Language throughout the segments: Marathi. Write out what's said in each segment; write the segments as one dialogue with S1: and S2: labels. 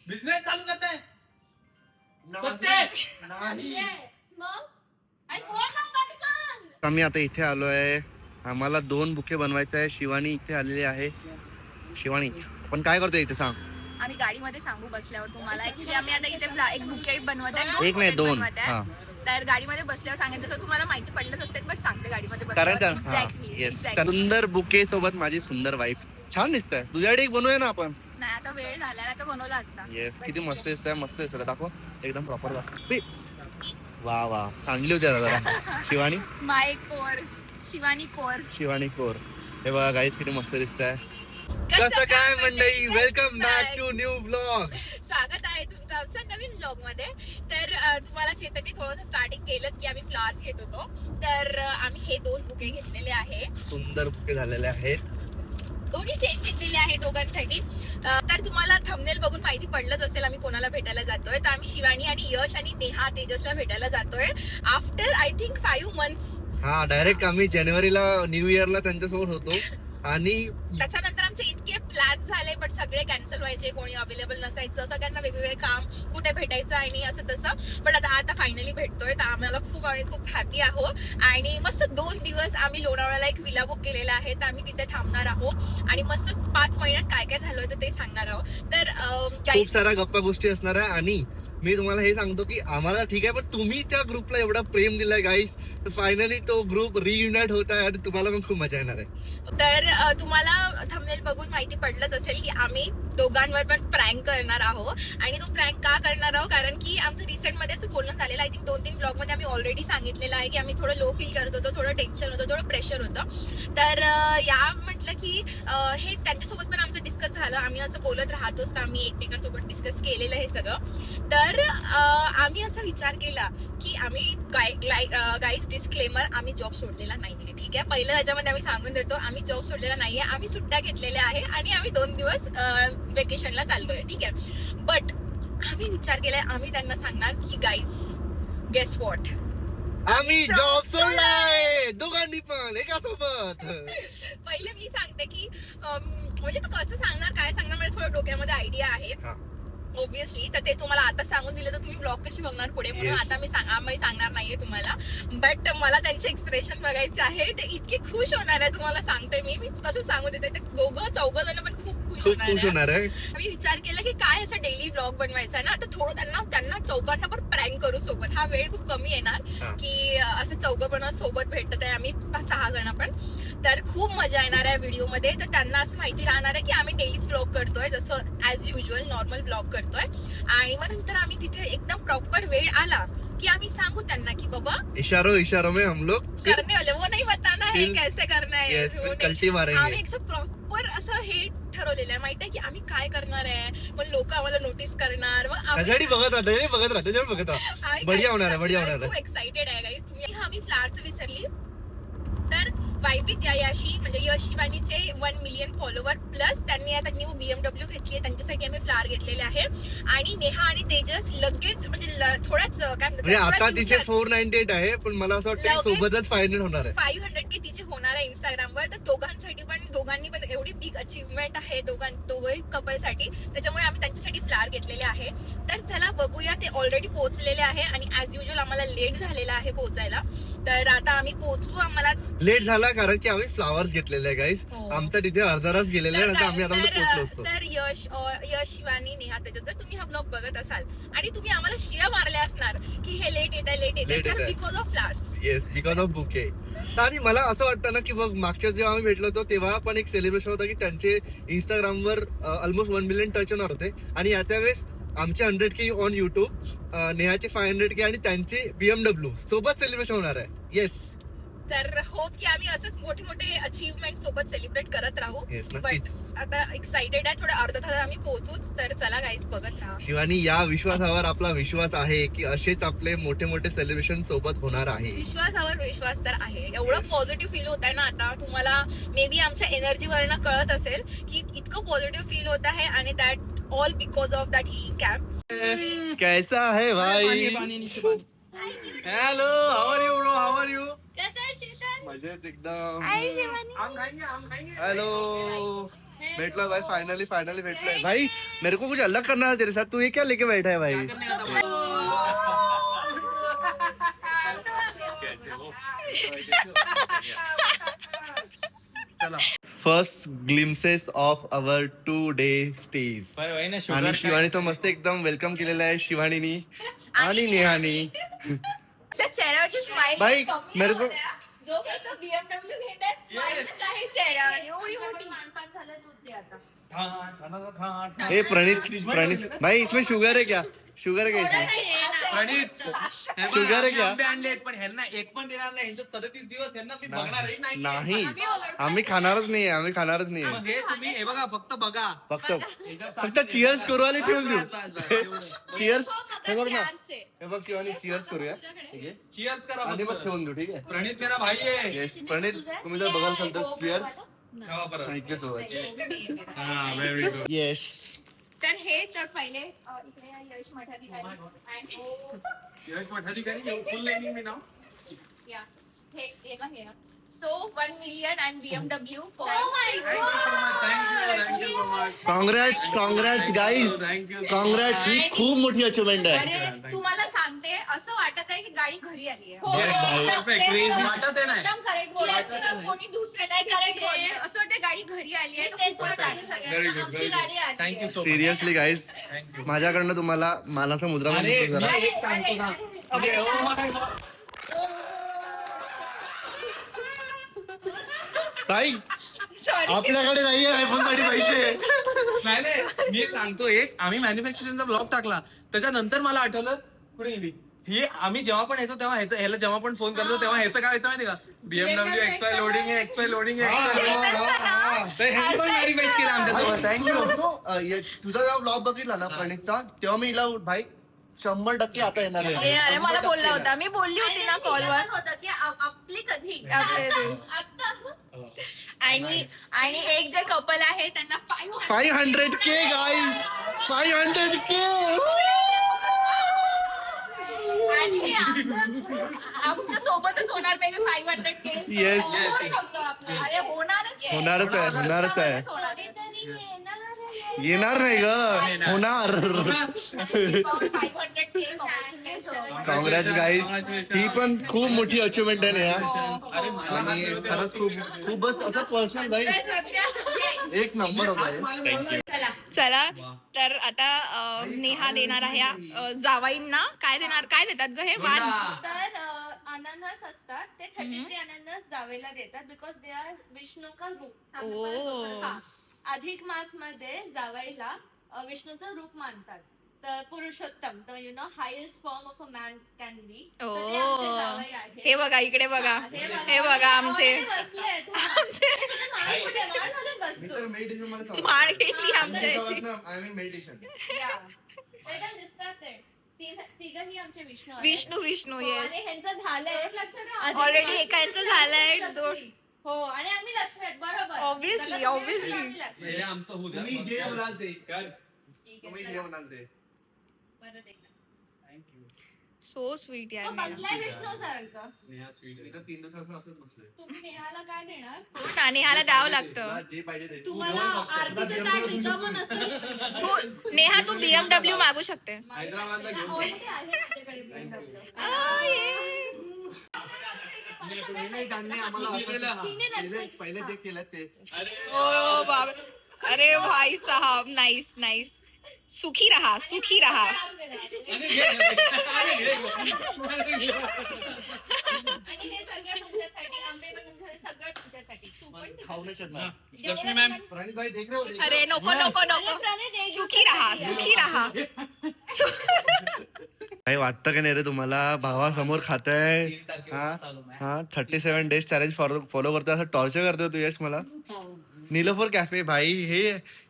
S1: बिझनेस चालू करताय
S2: आम्ही आता इथे आलोय. आम्हाला 2 बुके बनवायचे आहे. शिवानी इथे आलेली आहे. शिवानी पण काय करतोय इथे सांग.
S3: आम्ही गाडीमध्ये सांगू बसल्यावर तुम्हाला. ऍक्च्युली आम्ही आता इथे एक बुके बनवत आहे.
S2: एक नाही 2. हा
S3: तर गाडीमध्ये बसल्यावर सांगायचं तर तुम्हाला माहिती पडलंच असेल, पण सांगते गाडीमध्ये
S2: कारण येस सुंदर बुके सोबत माझी सुंदर वाईफ. छान दिसतंय. तुझ्याकडे एक बनवूया ना आपण.
S3: नाही आता वेळ झाला ना, तर बनवला असता.
S2: येस किती मस्त दिसतंय. मस्त दिसतंय. दाखव एकदम प्रॉपर दाखव. वा वा चांगली होती दादा. Shivani
S3: my core Shivani core.
S2: हे बघा गाईस किती मस्त दिसतंय. कसं काय मंडळी, welcome back to new blog.
S3: स्वागत आहे तुमचं आमच्या नवीन ब्लॉग मध्ये. तर तुम्हाला चेतनने थोडंसं स्टार्टिंग केलंच की आम्ही फ्लावर्स घेत होतो. तर आम्ही हे 2 बुके घेतलेले आहे.
S2: सुंदर बुके झालेले आहेत.
S3: दोन्ही सेम घेतलेले आहे दोघांसाठी. तर तुम्हाला थंबनेल बघून माहिती पडलंच असेल आम्ही कोणाला भेटायला जातोय. तर आम्ही शिवानी आणि यश आणि नेहा तेजसला भेटायला जातोय आफ्टर आय थिंक 5 months.
S2: हा डायरेक्ट आम्ही जानेवारीला न्यू इयरला त्यांच्यासोबत होतो आणि
S3: त्याच्यानंतर आमचे इतके प्लॅन झाले पण सगळे कॅन्सल व्हायचे. कोणी अवेलेबल नसायचं. सगळ्यांना वेगवेगळे काम, कुठे भेटायचं आणि असं तसं. पण आता फायनली भेटतोय. तर आम्ही खूप हॅपी आहोत. आणि मस्त 2 दिवस आम्ही लोणावळ्याला एक विला बुक केलेला आहे. तर आम्ही तिथे थांबणार आहोत आणि मस्त 5 महिन्यात काय काय झालं होतं ते सांगणार आहोत. तर
S2: खूप साऱ्या गप्पा गोष्टी असणार आहे. आणि मी तुम्हाला हे सांगतो की आम्हाला ठीक आहे, पण तुम्ही त्या ग्रुपला एवढा प्रेम दिलाय गाईस. तर फायनली तो ग्रुप रियुनाइट होत आहे आणि तुम्हाला पण खूप मजा येणार आहे.
S3: तर तुम्हाला थंबनेल बघून माहिती पडलंच असेल की आम्ही दोघांवर पण प्रँक करणार आहोत. आणि तो प्रँक का करणार आहोत कारण की आमचं रिसेंट मध्ये असं बोलणं झालेलं. आय थिंक 2-3 ब्लॉग मध्ये आम्ही ऑलरेडी सांगितलेलं आहे की आम्ही थोडं लो फील करत होतो, थोडं टेन्शन होतं, थोडं प्रेशर होतं. तर या म्हटलं की हे त्यांच्यासोबत पण आमचं डिस्कस झालं. आम्ही असं बोलत राहतोच, तर आम्ही एकमेकांसोबत डिस्कस केलेलं हे सगळं. तर आम्ही असा विचार केला की आम्ही गाईज डिस्क्लेमर, आम्ही जॉब सोडलेला नाहीये. ठीक आहे, पहिलं ह्याच्यामध्ये आम्ही सांगून देतो आम्ही जॉब सोडलेला नाहीये. आम्ही सुट्ट्या घेतलेल्या आहे आणि आम्ही 2 दिवस वेकेशनला चाललोय. ठीक आहे, बट आम्ही विचार केलाय आम्ही त्यांना सांगणार की गाईज गेस व्हॉट,
S2: आम्ही जॉब सोडलाय दोघांनी पण एका सोबत.
S3: पहिले मी सांगते की म्हणजे तू कसं सांगणार, काय सांगणार, मला थोडं डोक्यामध्ये आयडिया आहे ऑब्विसली. तर ते तुम्हाला आता सांगून दिलं तर तुम्ही ब्लॉग कशी बघणार पुढे, म्हणून आता मी सांगणार नाहीये तुम्हाला. बट मला त्यांचे एक्सप्रेशन बघायचे आहे. ते इतके खुश होणार आहे, तुम्हाला सांगते मी तसं सांगू देते. ते 2-4 जण पण खूप खुश होणार आहे. मी विचार केला की काय असं डेली ब्लॉग बनवायचा ना, तर थोडं त्यांना चौघांना पण प्रँक करू सोबत. हा वेळ खूप कमी येणार की असं 4 पण सोबत भेटत आहे आम्ही 6 जण पण. तर खूप मजा येणार आहे व्हिडिओ मध्ये. तर त्यांना असं माहिती राहणार आहे की आम्ही डेलीच ब्लॉग करतोय, जसं ऍज युजल नॉर्मल ब्लॉग करतोय. आणि मग नंतर आम्ही तिथे एकदम प्रॉपर वेळ आला की आम्ही सांगू त्यांना की बाबा
S2: इशारों में हम लोग
S3: करने वाले, वो नहीं बताना है कैसे करना है. आम्ही एक प्रॉपर असं हे ठरवलेलं आहे माहिती आहे की आम्ही काय करणार आहे. मग लोक आम्हाला नोटीस करणार. मग
S2: बढिया होणार आहे.
S3: खूप एक्साइटेड आहे गाईस. तुम्ही आम्ही फ्लावर्स विसरली तर वायबित याशी म्हणजे यश शिवानीचे 1 million फॉलोवर प्लस त्यांनी आता न्यू BMW घेतली आहे. त्यांच्यासाठी आम्ही फ्लावर घेतलेले आहे. आणि नेहा आणि तेजस लगेच म्हणजे थोड्याच काय
S2: म्हणतात आता तिचे 498 आहे, पण मला असं वाटतं सोबतच 500 होणार आहे.
S3: 500K तिचे होणार आहे इंस्टाग्रामवर. तर दोघांनी पण एवढी बिग अचीवमेंट आहे दोघे कपलसाठी. त्याच्यामुळे आम्ही त्यांच्यासाठी फ्लावर घेतलेले आहे. तर चला बघूया. ते ऑलरेडी पोहोचलेले आहे आणि ऍज युजल आम्हाला लेट झालेला आहे पोहोचायला. तर आता आम्ही पोहोचू. आम्हाला
S2: लेट झाला कारण की आम्ही फ्लावर्स घेतलेले आहे गाईस. आमच्या तिथे अर्धा तास गेलेला आहे, नंतर आम्ही आता पोहोचलो असतो.
S3: तर यश शिवानी नेहा त्याच्यात जर तुम्ही हा ब्लॉग बघत असाल आणि तुम्ही आम्हाला शिया मारल्या असणार की हे लेट येत आहे because of flowers.
S2: Yes, because of bouquet. आणि मला असं वाटतं ना की बघ मागच्या जेव्हा आम्ही भेटलो होतो तेव्हा पण एक सेलिब्रेशन होतं की त्यांचे इंस्टाग्रामवर ऑलमोस्ट 1 million टच होणार होते. आणि याच्या वेळेस आमचे 100K ऑन युट्यूब, नेहाचे 500K आणि त्यांचे BMW सोबत सेलिब्रेशन होणार आहे. येस,
S3: तर होप की आम्ही असंच मोठे मोठे अचीवमेंट सोबत सेलिब्रेट करत राहू. बट आता एक्साइटेड आहे. थोडा अर्धा तास आम्ही पोहोचूच. तर चला गाईज बघत राहा.
S2: शिवानी या विश्वासावर आपला विश्वास आहे की असेच आपले मोठे मोठे सेलिब्रेशन सोबत होणार आहे.
S3: विश्वासावर विश्वास तर आहे. एवढं पॉझिटिव्ह फील होत आहे ना आता. तुम्हाला मे बी आमच्या एनर्जीवरनं कळत असेल की इतकं पॉझिटिव्ह फील होत आहे. आणि that all because of that healing camp.
S2: कैसा है भाई?
S1: Hello, how are you bro? How are you?
S3: कसं
S2: मजेत एकदम.
S3: आई शिवानी.
S2: हेलो, बैठला भाई, फाइनली बैठला है भाई. मेरे को कुछ अलग करना है तेरे साथ. तू ये क्या लेके बैठा है भाई? चला, first glimpses of our 2 day stage. आणि शिवानीचं मस्त एकदम वेलकम केलेलं आहे शिवानीनी आणि नेहानी.
S3: चेहऱ्यावरची स्माइल
S2: भाई, मेरे को
S3: जो कसं BMW घेण्यास स्माइल आहे चेहऱ्यावर. एवढी मोठी मानपान झालं दूध दे आता.
S2: ए प्रणीत भाई, इसमें शुगर है क्या? शुगर है क्या इसमें? शुगर है क्या?
S1: आणले पण ह्यांना एक पण देणार नाही. ह्यांचे 37 दिवस ह्यांना मी बघणारही नाही.
S2: नाही, आम्ही खाणारच नाही.
S1: मग हे तुम्ही हे बघा, फक्त बघा.
S2: फक्त चिअर्स करू आणि ठेवून देऊ. चिअर्स. हे बघ ना, हे बघ शिवानी, चिअर्स करूया
S1: चिअर्स करा
S2: आणि मग
S1: फक्त.
S2: ठेवून देऊ. ठीक आहे.
S1: प्रणीत मेरा भाई आहे.
S2: येस प्रणीत, तुम्ही जर बघायला असाल तर चिअर्स.
S1: ठेवा परत.
S2: Thank you so much.
S1: हा, व्हेरी गुड.
S2: येस.
S3: तर हे तर पहिले इकडे या यश मठाधिकारी आणि
S1: यश मठाधिकारी फुल नेमिंग मी नाव.
S3: या हे ना हे so 1 million and BMW for
S1: thank you so much.
S2: Congrats guys. Congrats, ही खूप मोठी अचिव्हमेंट आहे.
S3: अरे तुम्हाला सांगते असं वाटत आहे की गाडी घरी आली
S2: Yes, भाई.
S1: Crazy. वाटत आहे नाही.
S3: एकदम करेक्ट बोलायचं कोणी दुसरे नाही करेक्ट असं वाटतं गाडी घरी आली आहे.
S1: Very good, very good. Thank you so much.
S2: Seriously guys,
S1: Thank you.
S2: माझ्याकडनं तुम्हाला मानाचा मुद्रा
S1: अरे
S2: म्हणून जरा.
S1: मी एक सांगतो ना.
S2: ताई,
S3: सॉरी
S2: आपल्याकडे नाहीये आयफोन साठी पैसे.
S1: नाही मी सांगतो एक. आम्ही मॅन्युफॅक्चरिंगचा ब्लॉग टाकला, त्याच्यानंतर मला आठवलं कुठे गेली ही. आम्ही जेव्हा पण यायचो तेव्हा ह्याला जेव्हा पण फोन करतो तेव्हा ह्याचं काय व्हायचं माहिती का? BMW XY लोडिंग आहे, XY लोडिंग आहे. तर ह्यांनी पण मॅन्युफॅक्चर केलं आमच्यासोबत. थँक्यू.
S2: तुझा जेव्हा ब्लॉग बघितला ना प्रणीतचा, तेव्हा मी हिला भाई 100% आता येणार आहे.
S3: अरे मला बोलला होता, मी बोलली होती ना कॉलवर
S4: होतं की आपली कधी
S3: आणि एक जे कपल आहे त्यांना
S2: 500K गाईज, 500K.
S3: आणि हे आमच्या सोबतच होणार मे बी 500K.
S2: Yes.
S3: अरे
S2: होणारच आहे. येणार नाही ग, होणार. कॉंग्रॅट्स गाईज, ही पण खूप मोठी अचिव्हमेंट आहे ना. आणि खरंच खूप बस असं पर्सनल भाई एक नंबर होता.
S3: चला तर आता नेहा देणार आहे जावाईंना. काय देतात ग हे वाण?
S4: तर अननस असतात ते 33 अननस जावेला देतात बिकॉज दे आर विष्णू का रूप.
S3: ओ.
S4: हा. अधिक मास मध्ये जावाईला विष्णूचं रूप मानतात. तर पुरुषोत्तम, तर you know highest form of a man can be.
S3: हे बघा, इकडे बघा, हे बघा आमचे माळ गेली आमच्या याची.
S4: तिघही आमचे विष्णू
S3: विष्णू
S4: आणि
S3: येस.
S4: ह्यांचं झालंय
S3: ऑलरेडी एकांचं झालंय.
S4: हो आणि आम्ही लक्ष्मी आहेत बरोबर.
S3: Obviously.
S1: हे आमचं होऊ द्या.
S2: तुम्ही जे म्हणाल ते.
S1: कर.
S2: तुम्ही जे म्हणाल ते.
S4: परत एकदा.
S1: थँक्यू.
S3: सो स्वीट यार.
S4: तो बसलाय विष्णू सारखं.
S1: नेहा स्वीट
S2: मी तर 3 दिवसापासून असंच बसलोय.
S4: तुम्ही नेहाला काय देणार?
S3: नेहाला द्यावं लागतं.
S2: तुला जे पाहिजे ते.
S4: तुम्हाला आरतीचं ताट रिकामं नसतं.
S3: तू नेहा तू BMW मागू शकते.
S1: हैदराबादला घेऊन
S4: Already आहे माझ्याकडे BMW.
S2: पहिले जे केलं ते.
S3: ओ बाबा, अरे भाई साहब, नाईस. सुखी रहा.
S4: आणि हे सगळं तुमच्यासाठी, आंबे बनवून सगळं तुमच्यासाठी. तू पण
S2: खाऊ नाही शकणार.
S1: लक्ष्मी मॅम.
S2: प्रणीत भाई देख रहे हो.
S3: अरे नको. सुखी रहा.
S2: काही वाटतं का नाही रे तुम्हाला? भावासमोर खाताय. 37 डेज चॅलेंज फॉलो करतोय, असं टॉर्चर करतोय तू यश मला. नीलोफर कॅफे भाई, हे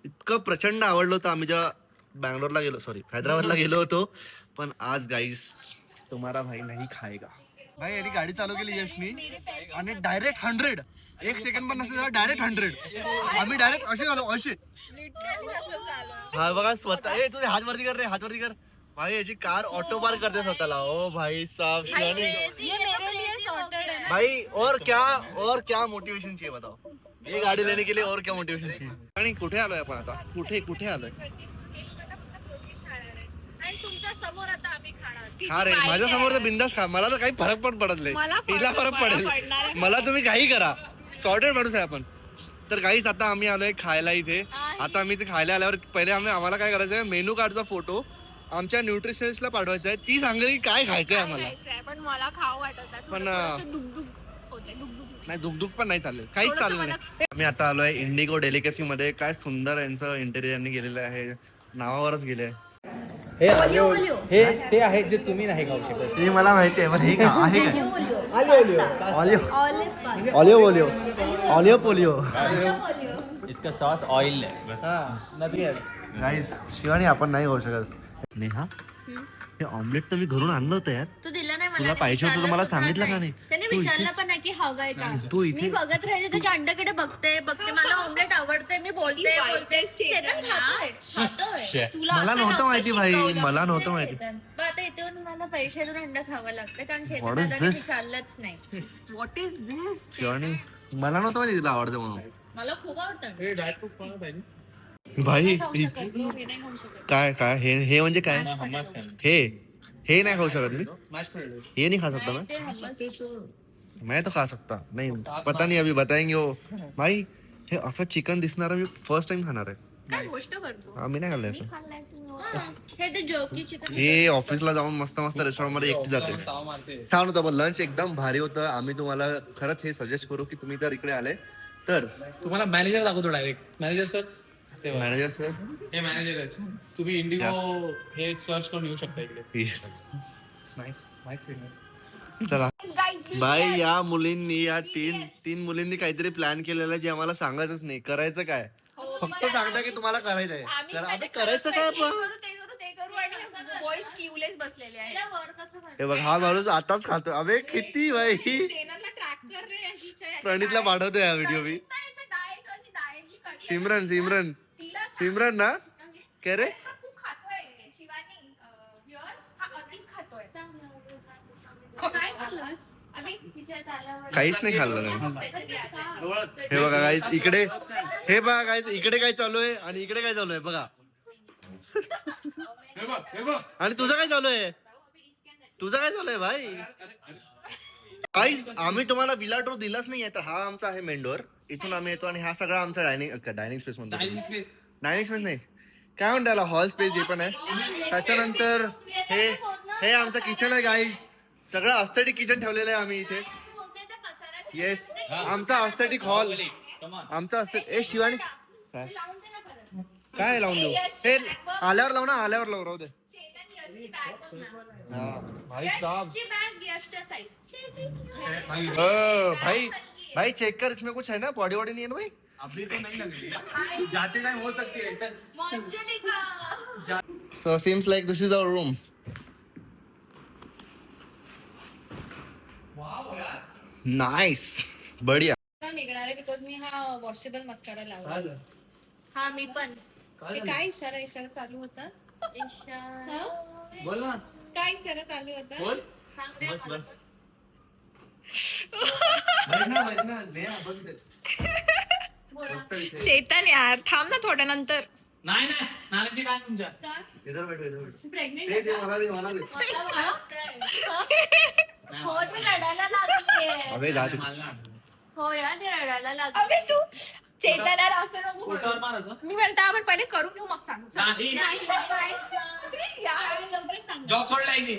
S2: इतकं प्रचंड आवडलं होतं. आम्ही जेव्हा बँगलोरला गेलो, सॉरी हैदराबादला गेलो होतो. पण आज गाईस तुम्हारा भाई नाही खाएगा. भाई यांनी गाडी चालू केली यशनी आणि डायरेक्ट 100. 1 सेकंड पण नसतं, डायरेक्ट 100. आम्ही डायरेक्ट असे झालो, असे. हा बघा स्वतः. तुझे हात वरती कर. भाई याची कार ऑटो पार्क करते स्वतःला. ओ भाई साहब शिवानी. भाई और क्या मोटिवेशन चाहिए बताओ, ये गाड़ी लेने के लिए और क्या मोटिवेशन चाहिए. आणि कुठे आलोय आपण आता, कुठे आलोय.
S3: आणि तुमच्या समोर आता आम्ही खाणार. किती
S2: खा रे
S3: वाईट
S2: माझ्या
S3: आहे.
S2: समोर तर बिंदास खा, मला तर काही फरक पण पडत नाही.
S3: मला
S2: हिला फरक
S3: पडणार
S2: पडेल,
S3: आहे.
S2: मला तुम्ही काही करा, सॉर्टेड माणूस आहे आपण. तर काहीच आता आम्ही आलोय खायला इथे. आता आम्ही इथे खायला आल्यावर पहिले आम्हाला काय करायचं आहे, मेनू कार्डचा फोटो आमच्या न्यूट्रिशनिस्टला पाठवायचा आहे. ती सांगेल की काय खायचंय
S3: काय
S2: आम्हाला.
S3: खायचंय, पण मला खाऊ वाटत नाही.
S2: पण,
S3: थोडंसं दुगदुग होते, दुगदुग नाही.
S2: नाही दुख पण नाही चालेल, काहीच
S3: थोडंसं
S2: चाललं नाही. आम्ही आता आलोय इंडिगो डेलिकेसी मध्ये. काय सुंदर यांचं इंटेरियरने गेलेलं आहे, नावावरच गेले.
S1: हे ते आहे जे तुम्ही नाही खाऊ शकत.
S2: ते मला माहिती आहे, पण हे आहे काय? Olio polio.
S5: इसका सॉस ऑयल है बस.
S2: गाईस शिवानी आपण नाही खाऊ शकत. नेहा हे ऑमलेट तर मी घरून आणलं होतं यार.
S4: तू दिला नाही
S2: तुला पाहिजे होतं तर मला सांगितलं का नाही?
S4: त्याने
S2: तू
S4: विचारलं पण नाही की हवंय का.
S2: तू इथे-
S4: मी बघत राहिले त्याच्या अंड्याकडे बघते मला ऑमलेट आवडते, मी बोलते चेतन खातोय. तुला
S2: मला
S4: असं
S2: नव्हतं माहिती भाई,
S4: शिकवलं.
S2: मला नव्हतं माहिती.
S4: मग आता इथून मला पैसे देऊन अंडा खावं लागतं कारण
S2: What
S4: चेतन
S2: is
S4: दादाने
S2: this?
S4: विचारलंच नाही.
S3: व्हॉट इज दिस?
S2: शिवानी मला नव्हतं माहिती तिला आवडतं म्हणून.
S4: मला खूप आवडतं.
S1: हे ड्राय फ्रूट पण पाहिजे.
S2: भाई
S4: नाही खाऊ शकत, मी नाही खाऊ शकत.
S2: काय हे म्हणजे काय?
S1: हमस खाना.
S2: हे नाही खाऊ शकत मी.
S1: Mash potato.
S2: ये नहीं खा सकता मैं.
S4: ते हमस.
S2: मैं तो खा सकता नहीं, पता नहीं अभी बताएंगे वो. भाई हे असं चिकन दिसणार मी फर्स्ट टाइम खाणार आहे.
S3: काय गोष्ट करतो?
S2: आम्ही नाही खाल्लं असं.
S4: खाल्लाय तू. हे ते जोकी चिकन.
S2: हे ऑफिसला जाऊन मस्त रेस्टॉरंट मध्ये एकटी जाते.
S1: ताव मारते.
S2: छान होतं पण लंच एकदम भारी होतं. आम्ही तुम्हाला खरंच हे सजेस्ट करू की तुम्ही जर इकडे आले तर.
S1: तुम्हाला मॅनेजर दाखवतो डायरेक्ट. मॅनेजर सर ते बघा.
S2: मॅनेजर सर
S1: हे मॅनेजर आहेत. तुम्ही इंडिगो हे सर्च करून येऊ शकता इकडे.
S2: प्लीज
S1: माहिती
S2: चला बाय. या मुलींनी या तीन मुलींनी काहीतरी प्लॅन केलेला जे आम्हाला सांगायचंच नाही. करायचं काय, फक्त सांगता की तुम्हाला करायचं आहे.
S3: आम्ही
S2: आता करायचं काय पण.
S3: ते करू आणि बॉईज क्यूलेस बसलेले आहेत.
S4: तिला वर कसं करणार?
S2: हे बघ हा माणूस आताच खातो. अबे किती बाई.
S3: ट्रेनरला ट्रॅक कर रे याच्या-
S2: प्रणितला पाठवतो या व्हिडिओ मी. सिमरन ना काय रे.
S3: हा खूप खातोय शिवानी. हा अतिच खातोय.
S4: काय खाल्लंस? अबे, तिच्यात आल्यावर-
S2: काहीच नाही खाल्लं नाही. हे बघा गाईज इकडे, हे बघा गाईज इकडे काय चालू आहे आणि इकडे काय चालू आहे बघा. आणि तुझं काय चालू आहे, भाई. गाईज आम्ही तुम्हाला विला टूर दिलाच नाही आहे. तर हा आमचा आहे मेंढोर. इथून आम्ही येतो आणि हा सगळा आमचा डायनिंग स्पेस म्हणतो. डायनिंग स्पेस नाही काय म्हणतो याला, हॉल स्पेस जे पण आहे. त्याच्यानंतर हे आमचं किचन आहे गाईज. सगळं अस्थेटिक किचन ठेवलेलं आहे आम्ही इथे. येस आमचा अस्थेटिक हॉल. आमचा ए शिवानी काय काय लावून देऊ. हे आल्यावर लाव ना, आल्यावर राहू दे. भाई साहब
S4: ची बॅग यशच्या साईज.
S2: भाई चेक कर इसमें कुछ है ना, बॉडी वॉडी नहीं है ना भाई.
S1: अभी तो नहीं लग रही. जाते टाइम हो सकती है.
S4: Manjulika.
S2: So seems like this is our room. Nice. बढ़िया.
S4: निघणार आहे बिकॉज मी हा वॉशेबल मस्कारा लावला. हा मी पण. ते काय इशारा चालू होता. इशारा
S1: बोल ना.
S4: काय इशारा चालू होता.
S1: बोल.
S4: सांग रे मला.
S3: चेतन यार थांब ना थोड्या नंतर.
S1: नाही नानाची काय तुमच्या.
S4: प्रेग्नेंट
S2: मला दे.
S4: हो ती रडायला लागलीये.
S2: अबे जा तू.
S4: हो यार ती रडायला
S3: अबे
S4: लागली.
S3: तू चेतन यार असं नको
S1: पोटावर
S3: करू.
S1: मारायचं.
S3: मी म्हणते आपण पहिले करून घेऊ मग सांगू.
S1: नाही.
S3: यार
S1: जॉब सोडला आहे.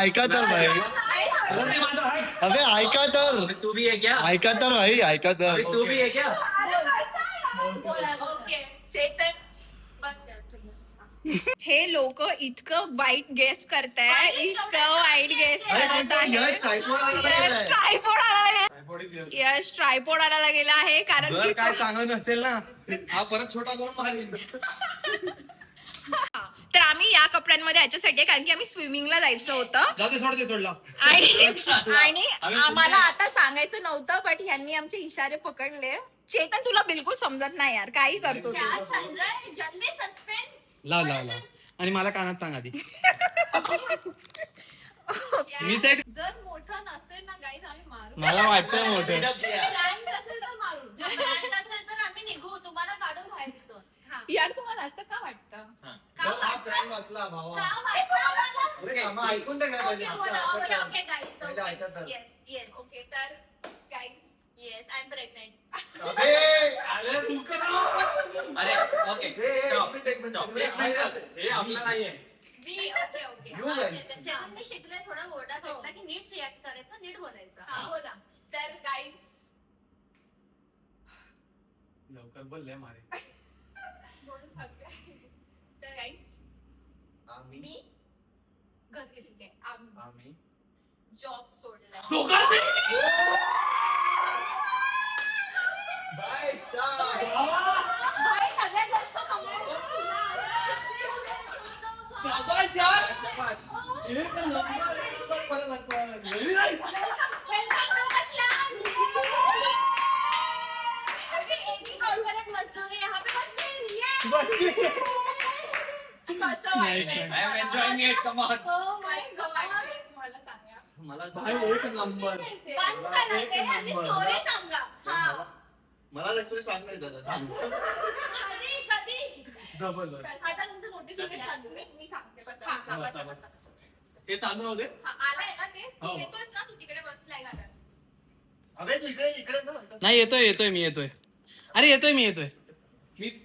S2: ऐका तर भाई. अबे ऐका तर.
S1: तू भी है क्या.
S2: ऐका तर भाई, ऐका तर.
S1: तू भी है क्या.
S4: ओके
S3: चेतन
S4: बस
S3: हे लोक इतकं वाईट गेस करताय, इतकं वाईट गेस करताय. यश ट्रायपॉड आणायला गेला आहे कारण
S1: जर
S3: की
S1: काय चांगलं नसेल ना हा परत छोटा करून मारेल.
S3: तर आम्ही या कपड्यांमध्ये याच्यासाठी आहे, कारण की आम्ही स्विमिंगला जायचं होतं
S1: जाऊ दे सोडला.
S3: आणि आम्हाला आता सांगायचं नव्हतं बट यांनी आमचे इशारे पकडले चेतन तुला बिलकुल समजत नाही यार, काही करतो
S4: क्या
S3: तू.
S4: चल रहा है जल्दी सस्पेंस
S1: लाव लाव लाव आणि मला कानात सांग आधी. मी सेट
S3: जर मोठं नसेल ना गाईज आम्ही मारू.
S1: मला वाटतं मोठं.
S3: रँक असेल तर मारू.
S4: रँक असेल तर आम्ही निघू, तुम्हाला काढून बाहेर येतो. हा.
S3: यार तुम्हाला असं का वाटतं?
S4: का वाटतं?
S1: असला भावा.
S4: का वाटतं आम्हाला?
S2: अरे आम्हा ऐकून द्या काय पाहिजे.
S4: Okay, बोला, बोला. Okay, guys.
S2: पहिले
S4: Okay.
S2: ऐका तर.
S4: Yes, yes.
S3: ओके तर गाईज
S4: Yes, I'm pregnant.
S2: अबे!
S1: अरे तू का?
S5: अरे ओके स्टॉप स्टॉप
S1: हे आपलं नाहीये.
S4: Okay, okay.
S2: You
S4: हा,
S2: guys.
S4: चेतन मी शिकले थोडा ओरडा भेटला की नीट रिॲक्ट करायचं, नीट बोलायचं.
S3: हा बोला. तर गाईज
S1: लवकर बोलले मारे.
S3: तर गाईज
S2: आम्ही
S3: मी घर ठीक आहे.
S1: आम्ही
S3: जॉब सोडलाय.
S1: बाय
S4: बाई, सगळ्यात जास्त कमावतो तुला.
S1: शाबाश यार. एक नंबर परत आपण. Very nice.
S4: Welcome to the club. अभी एक ही कॉर्पोरेट मजदूर है, यहाँ पे मस्ती. Yay!
S3: कसं
S1: Nice,
S3: वाटतंय
S1: nice.
S5: I am enjoying it. Come on.
S4: Oh my
S3: कसं
S4: God.
S3: वाटतंय तुम्हाला सांगा.
S2: मला
S1: भाई एक नंबर.
S4: बंद करा
S2: एक
S4: ते आणि
S2: नंबर.
S4: स्टोरी सांगा. हा.
S2: मला ऍक्च्युली श्वास नाही दादा.
S4: कधी
S1: जबरदस्त.
S3: आता तुमचं नोटीस चालू आहे. मी सांगते कसं.
S4: हा,
S3: हा,
S1: बसा,
S3: बसा,
S1: बसा.
S3: बसा.
S1: ते चालू राहू दे.
S3: हा, आलाय ना ते. तू
S1: हो.
S3: येतोयस ना, तू तिकडे बसलाय घरात.
S2: अबे तू इकडे इकडे ना.
S1: नाही येतोय मी येतोय. अरे येतोय मी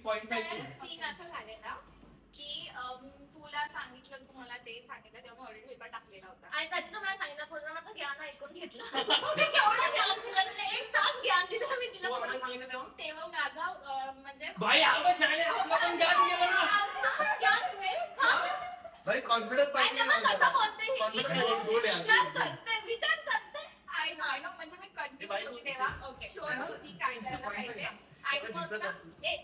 S1: पॉइंट
S3: तर सीन असं झालेला की तुला सांगितलं, तू मला ते सांगितलं तेव्हा मी ऑलरेडी पेपर टाकलेला होता.
S4: आणि कधी तुम्हाला सांगितलं पूर्ण माझं ज्ञान ऐकून घेतलं. मी केवढं ज्ञान दिलं तुला, 1 तास ज्ञान दिलं मी तिला.
S1: सांगितलं तेव्हा
S3: तेव्हा माझा म्हणजे
S1: भाई आपण शाळेत आपला पण ज्ञान गेलं ना.
S4: आमचं पण ज्ञान मिळेल, हा?
S2: भाई कॉन्फिडन्स
S4: आणि
S2: पाहिजे.
S4: तेव्हा कसं बोलते ही?
S2: Confidence good आहे.
S4: विचार करते.
S3: आय नो म्हणजे मी कन्फ्युज होती तेव्हा. ओके शुअर होती काय करायला पाहिजे. आणि मग ना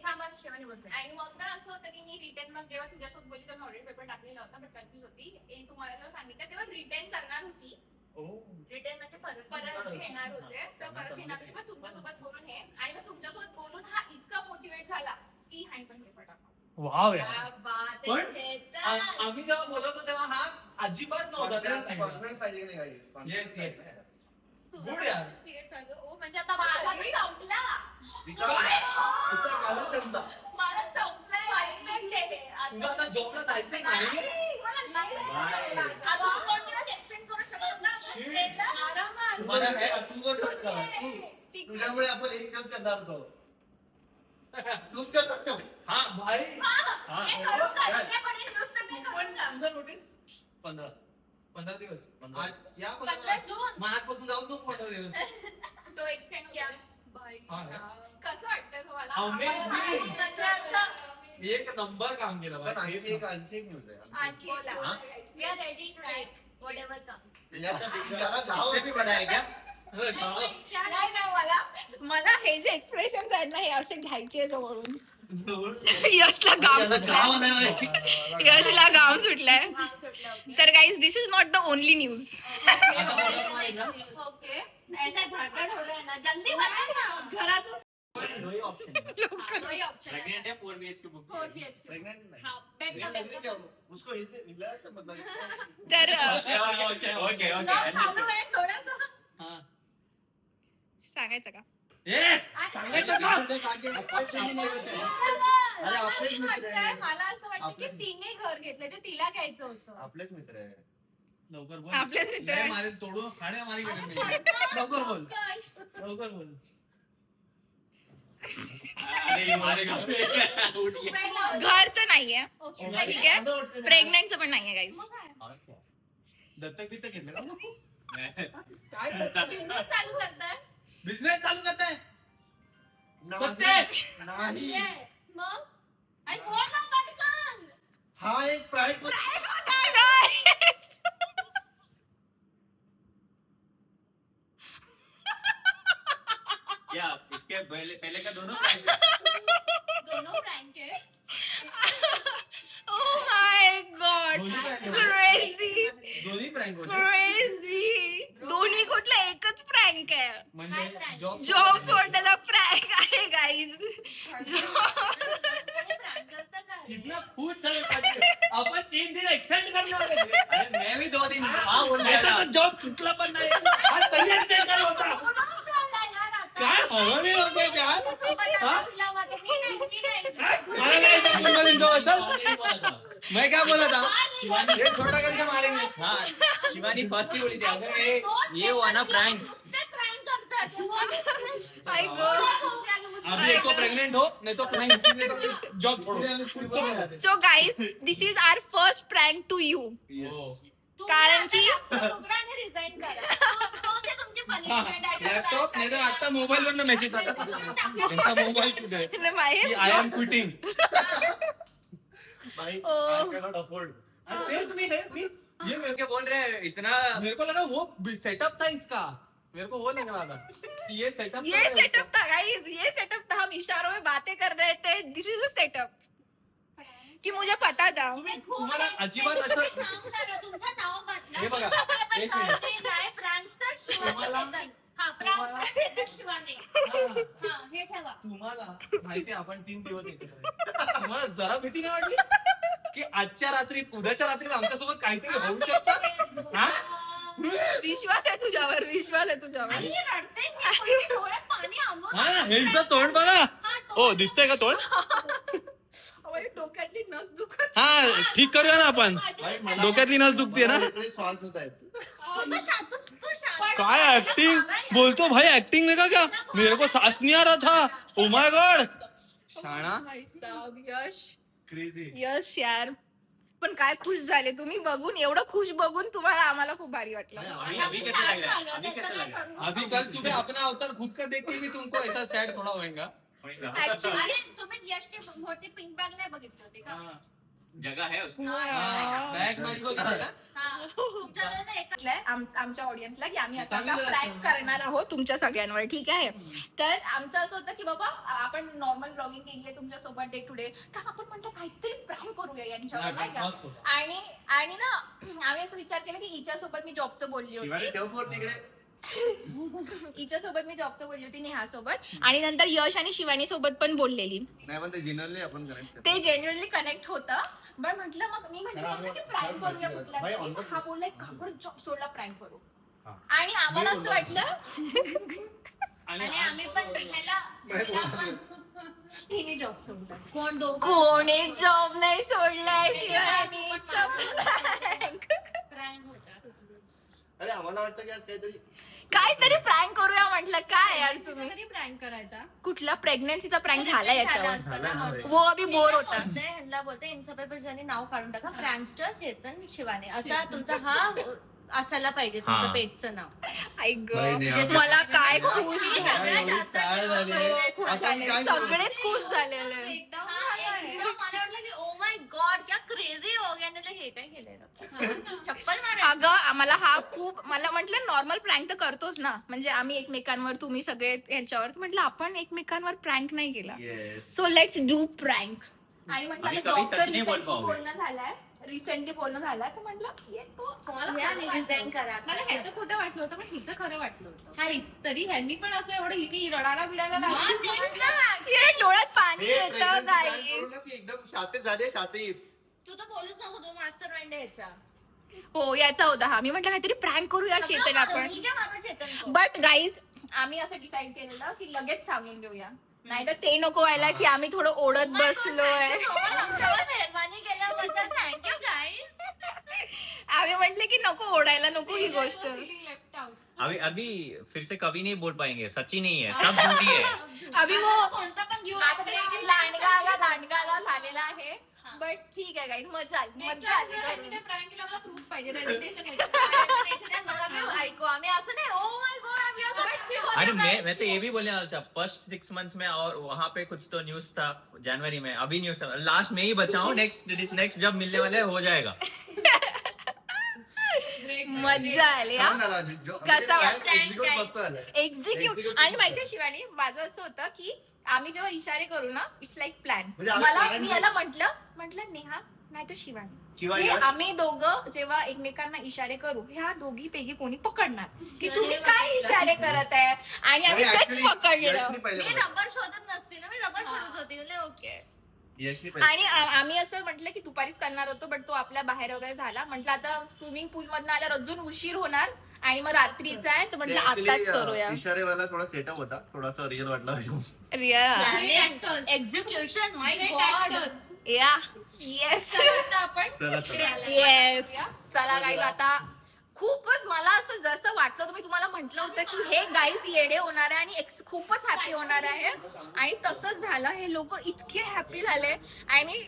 S4: थांबा, शिवानी बोलते.
S3: आणि मग ना असं होतं की मी रिटर्न मग जेव्हा तुझ्यासोबत बोलली तेव्हा ऑलरेडी पेपर टाकलेला होता, बट कन्फ्युज होती. तुम्हाला जेव्हा सांगितलं तेव्हा रिटर्न करणार होती,
S4: रिटर्न म्हणजे
S3: परत घेणार होते. तर परत घेणार होते, मग तुमच्यासोबत बोलून हे आणि मग तुमच्यासोबत बोलून हा इतका मोटिवेट झाला की हा पण पेपर टाका.
S1: वाव
S4: क्या बात
S1: पण
S4: आहे, चेतन.
S1: आम्ही जेव्हा बोलवतो तेव्हा हा अजिबात नव्हता.
S2: कॉन्फिडन्स पाहिजे की नाही guys?
S1: Yes, yes.
S3: तुझा
S1: Good यार.
S3: पिरियड चालू. ओ म्हणजे आता माझा
S4: माझा संपला.
S2: तिचा कालच संपला.
S3: मला संपलाय.
S4: Perfect आहे हे. आता
S1: तुला आता जॉबला जायचं नाही.
S4: मला नाही.
S2: Bye.
S4: आता 2 दिवस एक्सटेंड करू शकतो ना आपण स्टेला?
S3: आरामात.
S2: तुम्हाला तू करू शकता. तुझ्यामुळे आपण 1 दिवस करणार होतो. तूच कर शकतो.
S1: हा भाई.
S4: हा, हे करू का? उद्यापणे दिवस तर मी
S1: तू
S4: करू
S1: पण
S4: का?
S1: तुझं नोटीस
S2: 15.
S1: 15 दिवस.
S2: 15.
S1: आज या
S4: 15 जून.
S1: मग आजपासून जाऊच नको 15 दिवस.
S3: तो एक्सटेंड केला. बाई
S1: हा.
S3: कसं वाटतंय तुम्हाला?
S1: Amazing.
S4: म्हणजे असं
S1: एक नंबर काम केलं
S2: पण
S1: भाई.
S2: आणखी एक न्यूज आहे.
S3: आणखी
S4: बोला.
S1: हा?
S4: We are ready to take whatever comes.
S2: याला गाव
S1: इससे भी बड़ा है क्या?
S3: नाही, मला हे जे एक्सप्रेशन आहेत ना हे असे घ्यायचे जवळून.
S1: जवळ.
S3: यशला गाव
S2: याला
S3: सुटलाय.
S2: गाव नाही माहिती.
S3: यशला गाव सुटलाय.
S4: हा, सुटलं, okay.
S3: तर guys this is not the only news.
S4: Okay ऐसा धड़कन हो रहा है ना, जल्दी बता ना. घरातच
S5: दोही ऑप्शन है.
S4: दोही ऑप्शन
S5: प्रेग्नेंट है 4 BHK बुक.
S4: 4 BHK.
S2: Pregnant नाही.
S4: हाँ,
S2: Pregnant
S4: बेड
S2: नहीं क्या हुआ? उसको मिला तो मतलब
S3: तर
S5: ओके
S4: चालू आहे थोडंसं.
S5: हां.
S3: सांगायचं का?
S1: ए, सांगायचं का?
S2: अरे आपलेच मित्र आहे.
S4: मला असं वाटतं की तिने घर घेतलं ते तिला घ्यायचं होतं.
S2: आपलेच मित्र आहे.
S1: लवकर बोल.
S3: आपलेच मित्र आहे.
S1: लय मारे तोडून हाडे मारी केले मी. लवकर बोल. लवकर बोल.
S5: अरे मारेगा.
S3: घरचं नाहीये,
S4: ओके.
S3: ठीक आहे. प्रेग्नेंटचं पण नाहीये गाईज.
S1: दत्तक बित्तक घेतलं का?
S5: काय
S4: बिझनेस चालू करताय.
S1: बिझनेस चालू करताय?
S2: नाही.
S1: सत्य?
S2: नाही.
S4: मग आणि बोल ना पटकन.
S2: हा एक प्राइवेट
S5: क्या इसके पहले का दोनों
S4: दोनों प्रँक आहे.
S3: Oh my God.
S1: दोन्ही prank होते.
S3: Crazy.
S1: दोन्ही प्रँक होते.
S3: Crazy. दोन्ही कुठलं एकच प्रँक आहे.
S1: म्हणजे
S4: काय prank?
S1: जॉब
S3: जॉब सोडण्याचा प्रँक आहे
S5: कितना खुश था मैं सच में। अपन 3 दिन एक्सटेंड करने वाले थे। अरे मैं भी 2 दिन हाँ बोल रहा था। जॉब छुटला पण नाही आज तरी एक्सटेंड कर होता काय हवं नाही होते यार मला नाही येत मुंबई तुमच्याबद्दल मैं क्या बोला था ये छोटा करके मारेंगे हाँ शिवानी फर्स्ट ही बोली थी अगर ये हुआ ना प्रैंक
S3: I go.
S1: अभी एक तो प्रेग्नेंट हो नहीं तो जॉब छोड़ो
S3: So guys, this is our first prank to you. कारण की
S4: रिझाईन करा तो ते तुमची punishment आहे.
S1: लॅपटॉप नाही तर आजचा मोबाईल वरनं मेसेज आला त्यांचा मोबाईल कुठे आहे?
S3: तुला माहित?
S1: आय एम क्विटिंग
S2: भाई
S3: Oh.
S2: I cannot afford.
S1: तेच मी है मी
S5: ये मेरे को बोल रहे हैं इतना
S1: मेरे को लगा वो सेटअप था इसका मेरे को वो लग रहा था कि ये सेटअप
S3: ये सेटअप था गाइस, ये सेटअप था. हम इशारों में बातें कर रहे थे. दिस इज अ सेटअप कि मुझे पता था.
S1: तुम्हाला अजिबात असं
S4: तुमचं नाव बसलं.
S1: हे बघा,
S4: सगळे
S1: एक मिनिट.
S4: सरप्राईज आहे. prankster शिवानी
S1: तुम्हाला-
S4: चेतन. हा, prankster चेतन शिवानी.
S1: हा,
S4: हा, हे ठेवा.
S1: तुम्हाला माहिती आपण 3 दिवस एकत्र आहे. तुम्हाला जरा भीती नाही वाटली की आजच्या रात्रीत उद्याच्या रात्रीत आमच्यासोबत काहीतरी होऊ शकतं हा
S3: विश्वास आहे तुझ्यावर, विश्वास आहे तुझ्यावर.
S4: आणि हे रडते मी, पण डोळ्यात पाणी आंबून
S1: हा हे हिचं तोंड बघा ओ दिसतंय का तोंड
S3: अहो, डोक्यातली नस दुखत.
S1: हा ठीक करूया ना आपण डोक्यातली नस दुखते ना
S2: मला literally श्वास होत आहेत.
S4: तो शांत
S1: काय ऍक्टिंग बोलतो भाई ऍक्टिंग में का क्या मेरे को सांस नहीं आ रहा था ओ माय गॉड शाणा
S3: भाई साहब, यश
S2: Crazy.
S3: यश यार. पण काय खुश झाले तुम्ही बघून, एवढं खुश बघून तुम्हाला आम्हाला खूप भारी वाटलं.
S5: अभी कैसा लग रहा है अभी कैसा लग रहा है
S1: अभी कल सुबह अपना अवतार खुद का देख के भी तुमको ऐसा सैड थोड़ा होएगा
S3: Actually,
S4: अरे तुम्ही यशची मोठी पिंक बॅग नाही बघितली होती का?
S5: हाँ, जगह है उसमें
S1: बॅग माझी बघा ना.
S4: हा, तुमच्याकडे ना एक
S3: म्हटलंय आमच्या ऑडियन्सला की आम्ही आता
S1: सांगितलं
S3: प्रँक
S1: असतं.
S3: करणार आहोत तुमच्या सगळ्यांवर. ठीक आहे. तर आमचं असं होतं की बाबा आपण नॉर्मल ब्लॉगिंग केली आहे तुमच्या सोबत डे टू डे, तर आपण म्हणतो काहीतरी प्रँक करूया यांच्यावर, नाही का?
S1: मस्त.
S3: आणि आणि ना आम्ही असं विचार केला की हिच्यासोबत मी जॉबचं बोलली
S2: शिवानी
S3: होती,
S2: ठेव फोन तिकडे.
S3: हिच्यासोबत मी जॉबचं बोलली होती नेहासोबत, आणि नंतर यश आणि शिवानी सोबत पण बोललेली.
S2: नाही पण ते जिनरली आपण करेक्ट
S3: ते जेन्युअनली कनेक्ट होतं. पण म्हटलं मग मी म्हटलं की प्रँक करूया कुठल्या
S2: भाई,
S3: तरी.
S2: on the-
S3: हा बोललाय का बरं जॉब सोडला प्रँक करू.
S2: हा.
S3: आणि आम्हाला
S2: मी
S3: असं
S2: बोललो.
S3: वाटलं
S4: आणि आम्ही पण ह्याला
S3: हिने जॉब सोडला.
S4: कोण दोघं
S3: कोणी जॉब नाही सोडलाय शिवानी.
S4: prank होता.
S2: अरे आम्हाला वाटतं की आज काहीतरी
S3: काहीतरी प्रँक करूया म्हटलं. काय यार तुम्ही
S4: तरी प्रँक करायचा.
S3: कुठला प्रेग्नन्सीचा प्रँक झाला याच्यावर.
S2: झाला ना रे.
S3: वो अभी बोर होता.
S4: ह्यांना बोलते इन्स्टावर पण नाव काढून टाका, प्रँकस्टर चेतन शिवानी असा तुमचा हा असायला पाहिजे तुमचं
S5: हा.
S4: पेटचं नाव.
S3: ऐक
S2: नाही, नाही,
S3: ग,
S2: असं-
S3: मला काय खुश
S4: सगळ्यात
S3: झालं.
S4: जास्त
S2: sad झाली.
S3: खुश
S2: आता
S3: झाले.
S2: काय करू?
S3: सगळेच खुश झालेले.
S4: एकदम मला वाटलं की ओ माय गॉड क्या क्रेझी हो गया. आणि हे काय केलेलं चप्पल मारा.
S3: अगं आम्हाला हा खूप, मला म्हटलं नॉर्मल प्रँक तर करतोच ना, म्हणजे आम्ही एकमेकांवर, तुम्ही सगळे यांच्यावर, म्हटलं आपण एकमेकांवर प्रँक नाही केला.
S2: Yes.
S3: So let's do prank. आणि म्हटलं
S5: आम्ही
S3: आता
S5: कधी
S3: जॉबचं
S5: सच नाही बोल
S3: रिसेंटली
S5: पाओगे.
S3: बोलणं झालंय, रिसेंटली बोलणं झालंय, तर म्हटलं येतो.
S4: या आणि resign करा.
S6: मला ह्याचं खोटं वाटलं होतं पण हिचं खरं वाटलं होतं.
S4: हा,
S6: तरी ह्यांनी पण असं एवढं हिने रडायला बिडायला
S4: हा,
S6: लागली.
S4: तेच ना.
S3: ये डोळ्यात पाणी
S2: हे
S3: येतं
S2: pregnancy plan
S3: गाईस.
S2: करू ना की एकदम शातीत झाले शातीत.
S4: तू तर बोलूच नको, तू मास्टर माइंड यायचा.
S3: हो याचा होता हा. मी म्हटलं काहीतरी प्रँक करूया चेतन आपण.
S4: मी काय मारू चेतन को?
S3: बट गाईज आम्ही असं डिसाईड केलेलं की लगेच सांगून देऊया, नाही तर ते नको व्हायला की आम्ही थोडं ओढत बसलोय.
S4: आमच्यावर मेहरबानी केल्याबद्दल थँक्यू गाईज.
S3: आम्ही म्हटले की नको ओढायला, नको ही गोष्ट.
S6: Feeling left out.
S5: अभी अभी फिर से कभी नहीं बोल पाएंगे सच्ची नहीं है सब झूठी है
S3: अभी वो
S4: कोणता पण घेऊ
S3: लांडगाला झालेला आहे. बट ठीक आहे गाईज, मजा आली,
S6: Next
S3: मजा
S6: time जर ह्यांनी
S3: आली.
S6: ते prank केलं, मला proof पाहिजे, resignation पाहिजे.
S4: मला पण ऐकू. आम्ही असं नाही ओ माय गॉड आम्ही असं
S5: अरे मैं तो ये भी बोलने वाला था फर्स्ट 6 months में और वहाँ पे कुछ तो न्यूज था जनवरी में अभी न्यूज लास्ट में ही बचा हूँ नेक्स्ट जब मिलने वाले हैं, हो जाएगा
S3: मजा आली हा.
S2: छान झाला जो-
S3: कसा
S2: म्हणजे
S3: वाटला?
S2: execute मस्त झालं.
S3: एक्झिक्यूट.
S2: Execute
S3: आणि
S2: मस्त.
S3: माहितीये शिवानी, माझं असं होतं की आम्ही जेव्हा इशारे करू ना, इट्स लाईक प्लॅन.
S2: म्हणजे आम्ही
S3: मला
S2: plan
S3: मी याला म्हटलं नेहा नाही तर शिवानी,
S2: किंवा
S3: हे
S2: यश.
S3: आम्ही दोघं जेव्हा एकमेकांना इशारे करू ह्या दोघी पैकी कोणी पकडणार की तुम्ही काय इशारे करत आहे आणि आम्ही
S2: नाही,
S3: तेच
S2: actually
S3: पकडलेलं
S2: यशनी पहिले
S4: मी
S2: पकडलं.
S4: रबर शोधत नसते ना, मी रबर शोधत होती म्हणजे ओके.
S2: यशनी पहिले.
S3: आणि आम्ही असं म्हटलं की दुपारीच करणार होतो बट तो आपल्या बाहेर वगैरे झाला म्हटलं आता स्विमिंग पूल मधनं आल्यावर अजून उशीर होणार आणि मग रात्रीचा आहे तर
S2: ते
S3: म्हटलं
S2: actually,
S3: आताच करूया
S2: इशारेवाला थोडा सेटअप होता, थोडासा रिअल वाटला
S3: रिया
S4: एक्झिक्युशन माय
S6: Great
S4: गॉड.
S6: actors.
S3: या येस
S4: आता आपण
S2: चला चला.
S3: येस चला गाईज आता खूपच मला असं जसं वाटलं तुम्ही तुम्हाला म्हटलं होतं की हे गाईज येडे होणार आहे आणि खूपच हॅपी होणार आहे आणि तसंच झालं. हे लोक इतके हॅपी झाले आणि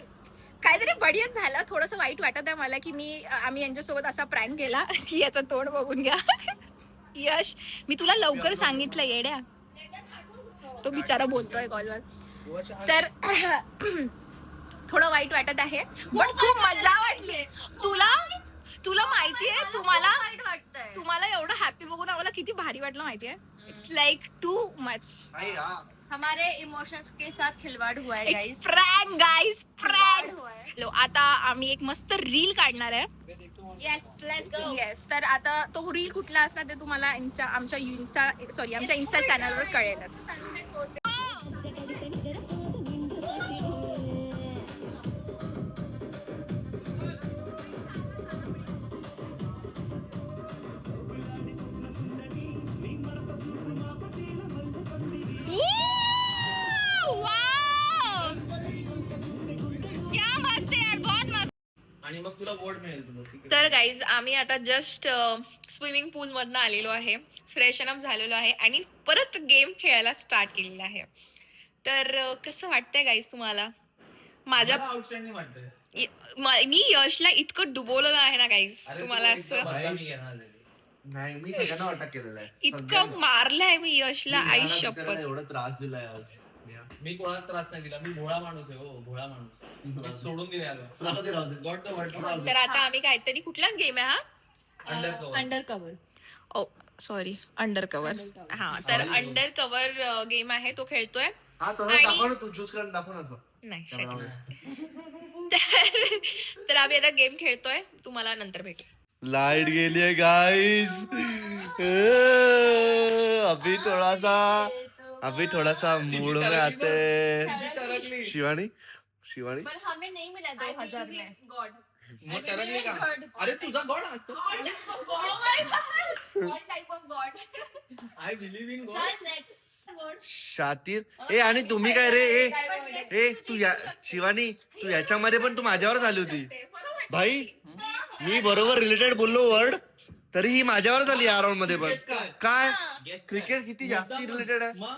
S3: काहीतरी बढियाच झालं. थोडंसं वाईट वाटत आहे मला की आम्ही यांच्यासोबत असा प्रँक केला की याचं तोंड बघून घ्या. यश मी तुला लवकर सांगितलं येड्या, तो बिचारा बोलतोय कॉलवर. तर थोडं वाईट वाटत आहे पण खूप मजा वाटली. तुला माहितीये तुम्हाला
S4: वाईट वाटतंय.
S3: तुम्हाला एवढं हॅपी बघून आम्हाला किती भारी वाटलं माहितीये. It's like too much.
S2: नाही हा.
S4: हमारे इमोशंस के साथ खिलवाड़ हुआ है
S3: it's
S4: guys.
S3: Prank guys prank.
S4: हुआ है.
S3: आता आम्ही एक मस्त रील काढणार आहे.
S4: Yes, let's go.
S3: येस तर आता तो रील कुठला असणार ते तुम्हाला आमच्या इन्स्टा चॅनलवर कळेलच.
S1: आणि मग तुला वोट मिळेल तुला.
S3: तर गाईज आम्ही आता जस्ट स्विमिंग पूल मधनं आलेलो आहे, फ्रेशन अप झालेलो आहे आणि परत गेम खेळायला स्टार्ट केलेला आहे. तर कसं वाटतंय गाईज तुम्हाला? माझ्या
S1: आउटस्टँडिंग वाटतंय.
S3: मी यशला इतकं डुबवलेलं आहे ना गाईज,
S1: अरे
S3: तुम्हाला
S1: तू
S3: असं
S1: इतका बदला मी घेणार आहे.
S2: नाही मी सगळ्यांना अटक केलेला आहे.
S3: इतकं मारलंय मी यशला, आई
S2: मी
S3: शपथ.
S2: बिचाऱ्याला एवढा त्रास दिलाय आज.
S1: मी कोणाला त्रास नाही दिला. मी भोळा माणूस आहे. हो भोळा माणूस. मी सोडून दिले आलो.
S2: राहू दे राहू दे.
S1: Got the word.
S3: तर आता आम्ही काहीतरी कुठला गेम आहे हा?
S6: Under cover.
S3: Oh sorry under cover. हा तर अंडर कव्हर गेम आहे तो खेळतोय.
S2: हा तसं दाखव ना, तू चूज करून दाखव ना असं.
S3: नाही
S2: राहू
S3: शक्य.
S2: दे.
S3: तर आम्ही आता गेम खेळतोय, तुम्हाला नंतर भेटू.
S2: लाइट गेली गाइस. अभी थोड़ा मूड में आते. शिवानी
S4: पर हमें नहीं मिला 2000 में.
S3: गॉड.
S1: मग टरकली का? अरे तुझा गॉड असतो.
S3: Type of God.
S1: I believe in God.
S4: चल next.
S2: शातीर. ए आणि तुम्ही काय रे? ए तू शिवानी तू याच्यामध्ये पण तू माझ्यावरच आली होती भाई. मी बरोबर रिलेटेड बोललो वर्ड तरी ही माझ्यावरच आली या राऊंड मध्ये. पण काय क्रिकेट किती जास्ती रिलेटेड आहे.
S1: मग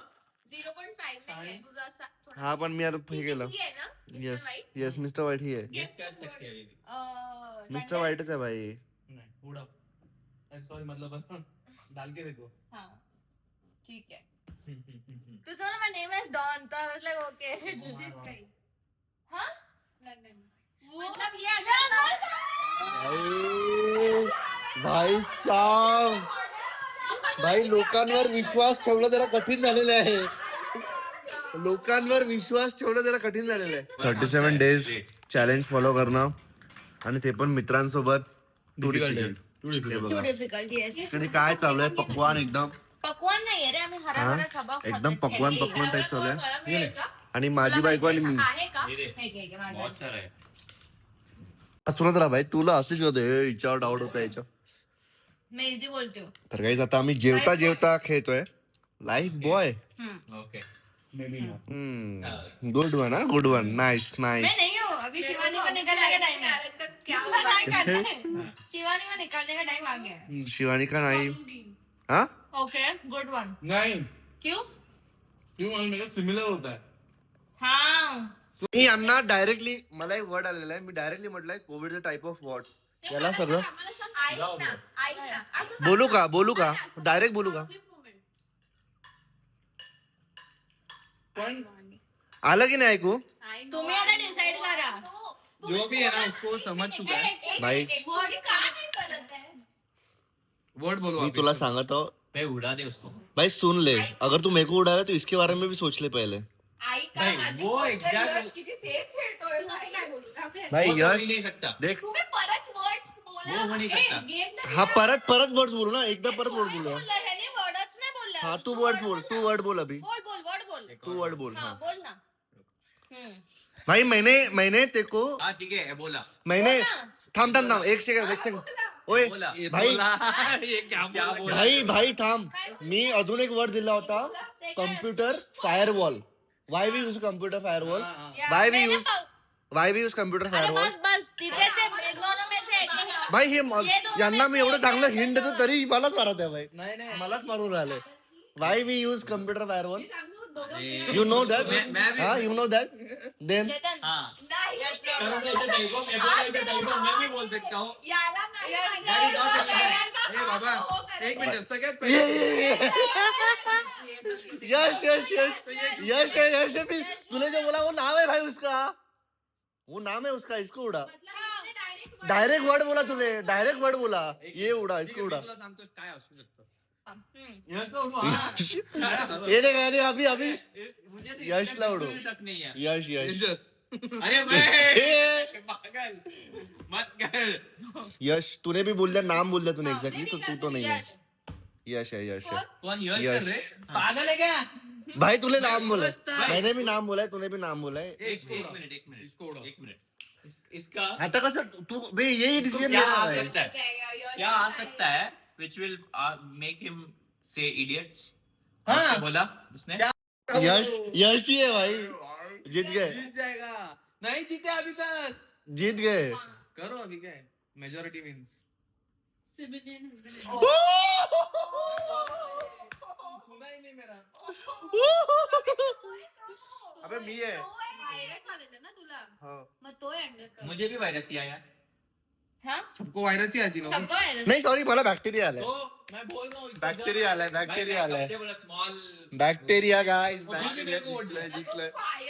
S3: 0.5 नाही तुझा असा.
S2: हा पण मी आता हे केलं.
S3: ही आहे ना?
S2: येस येस मिस्टर वाईट ही आहे.
S1: गेस काय शक्य आहे?
S2: मिस्टर वाईटच आहे भाई.
S1: नाही पुढं. सॉरी मतलब डाल के देखो.
S3: हाँ, ठीक है.
S4: तू told my name is Dawn, so I was like okay.
S1: जीत गई.
S4: हाँ?
S3: मतलब ये
S2: भाई साहब भाई लोकांवर विश्वास ठेवणं जरा कठीण झालेलं आहे. लोकांवर विश्वास ठेवणं जरा कठीण झालेलं आहे. 37 days चॅलेंज फॉलो करणं आणि ते पण मित्रांसोबत.
S4: Too difficult, yes.
S2: इकडे काय चालू आहे? पक्वान एकदम
S4: पकवान नाही आहे रे, आम्ही हरा
S2: हा?
S4: भरा खबा
S2: एकदम पक्वान टाईप चालू आहे.
S3: मिळेल का?
S2: आणि माझी बायको आणि मी
S3: आहे का?
S6: हे माझं.
S2: सुनत राहा भाई. तुला असेच होतं हिच्यावर डाऊट होता याच्या.
S4: मैं इजी बोलती हूँ.
S2: तर काही आता आम्ही जेवता जेवता खेळतोय life boy.
S1: Okay.
S2: Good one हा गुड वन. नाईस
S4: मैं
S2: नाईस.
S4: नहीं हूँ, अभी शिवानी को निकलने का टाइम है.
S3: क्या
S4: तुला नाही करना है. शिवानी को निकलने का टाइम आ गया है.
S2: शिवानी का नाही. हा
S4: ओके गुड वन.
S1: नाही
S4: क्यों?
S1: तू मला मेरा सिमिलर होता है.
S4: हाँ.
S2: मी यांना डायरेक्टली मला एक वर्ड आलेला आहे. मी डायरेक्टली म्हटलंय कोविडचं टाइप ऑफ वॉट. याला सगळं
S3: ऐक ना, ऐक ना. असं
S2: बोलू का डायरेक्ट बोलू का?
S1: पण
S2: आलं की नाही ऐकू?
S4: तुम्ही आता डिसाइड करा.
S1: जो भी है ना उसको समझ चुका है.
S2: भाई
S3: बॉडी का नाही करत आहे.
S1: वर्ड बोलो.
S2: मी तुला सांगत हो
S5: पे उड़ा दे उसको.
S2: भाई सुन ले. अगर तू मेरे को उड़ा रहा है तो इसके बारे में भी सोच ले पहले.
S3: ऐका
S1: नाही,
S3: माझी
S1: वो
S3: गोष्ट.
S1: exact-
S3: यश किती सेफ खेळतोय.
S6: काय बोलू?
S2: भाई
S1: वो कर ही
S2: यश
S1: नहीं सकता.
S2: देख
S3: तुम्ही
S5: वो हो नहीं सकता.
S2: हा परत वर्ड्स बोलू ना एकदा परत वर्ड बोलूया
S4: ह्याने वर्डच नाही बोलला.
S2: हा तू वर्ड्स बोल तू वर्ड बोल अभी
S4: बोल वर्ड बोल.
S2: तू वर्ड बोल
S4: हा
S2: हाँ
S4: बोल ना.
S2: भाई मैंने तेको
S5: हाँ ठीक है बोला.
S2: मैंने थांब एक सेकंड ओए
S5: बोला.
S2: भाई
S1: ये क्या बोला?
S2: भाई थांब मी अजून एक वर्ड दिला होता computer firewall why we use computer firewall why we use computer firewall
S4: बस तिथे ते दोनों में से एक.
S2: भाई हे यांना मी एवढं चांगलं हिंट देतो तरी मलाच मारत आहे भाई
S1: नाही
S2: मलाच मारून राहिले why we use computer firewall you know that हा यू नो दॅट देन
S5: हाँ.
S3: नाही,
S5: करो तो ऐसे टाइप हो, मैं बोला ऐसे टाइप हो, मैं भी बोल सकता हूँ.
S3: याला नाही
S4: यश,
S3: माहिती.
S1: ए बाबा
S3: हो करेल.
S1: एक मिनिट सगळ्यात
S2: ये
S1: पहिले
S2: यश फिर तूने जो बोला वो नाम है भाई उसका वो नाम है उसका इसको उड़ा डायरेक्ट वर्ड बोला तूने डायरेक्ट वर्ड बोला ये उड़ा इसको उड़ा
S1: तुला सांगतो काय असू शकतं
S5: यश तो उठो, हाँ.
S2: ये नहीं अभी
S5: मुझे तो
S2: यश
S5: इसमें
S2: ला उड़ो.
S5: बिल्कुल शक नहीं है.
S2: यश
S1: Yes.
S5: अरे मैं
S2: ए,
S5: पागल मत कर.
S2: यश तूने भी बोल दिया नाम बोल दिया तूने एग्जैक्टली तो तू तो नहीं है यश है
S5: कौन यश
S2: यश.
S5: कर रहे? पागल है क्या?
S2: भाई तूने नाम बोला है मैंने भी नाम बोला है तूने भी नाम बोला है
S5: एक मिनट. इसका
S2: आता कसं तू भाई यही डिसीजन
S5: क्या आ
S2: है
S5: सकता है? क्या आ सकता है which will make him say idiots?
S1: हाँ.
S5: क्या बोला उसने?
S2: यश ही है भाई जीत गए
S1: जीत जाएगा नहीं जीते अभी तक
S2: जीत गए
S1: करो अभी काय मेजॉरिटी विन्स सुना ही नहीं मेरा
S2: अबे मी है
S4: व्हायरस आलेलं ना तुला
S2: हाँ.
S4: मग तो हँडल कर.
S5: मुझे भी वायरस ही आया.
S4: हा
S1: सबको वायरस ही आती ना
S4: सबको व्हायरस.
S2: नहीं सॉरी मला बॅक्टेरिया आलाय
S5: तो मैं बोल रहा हूँ इसको
S2: बैक्टीरिया आलाय
S5: भाई,
S2: बैक्टेरिया
S5: मैं
S2: आलाय
S5: सबसे बड़ा स्मॉल
S2: बैक्टेरिया गाइस
S1: भाई,
S2: बैक्टेरिया
S1: मेरे को
S2: जिंकलंय जिंकलंय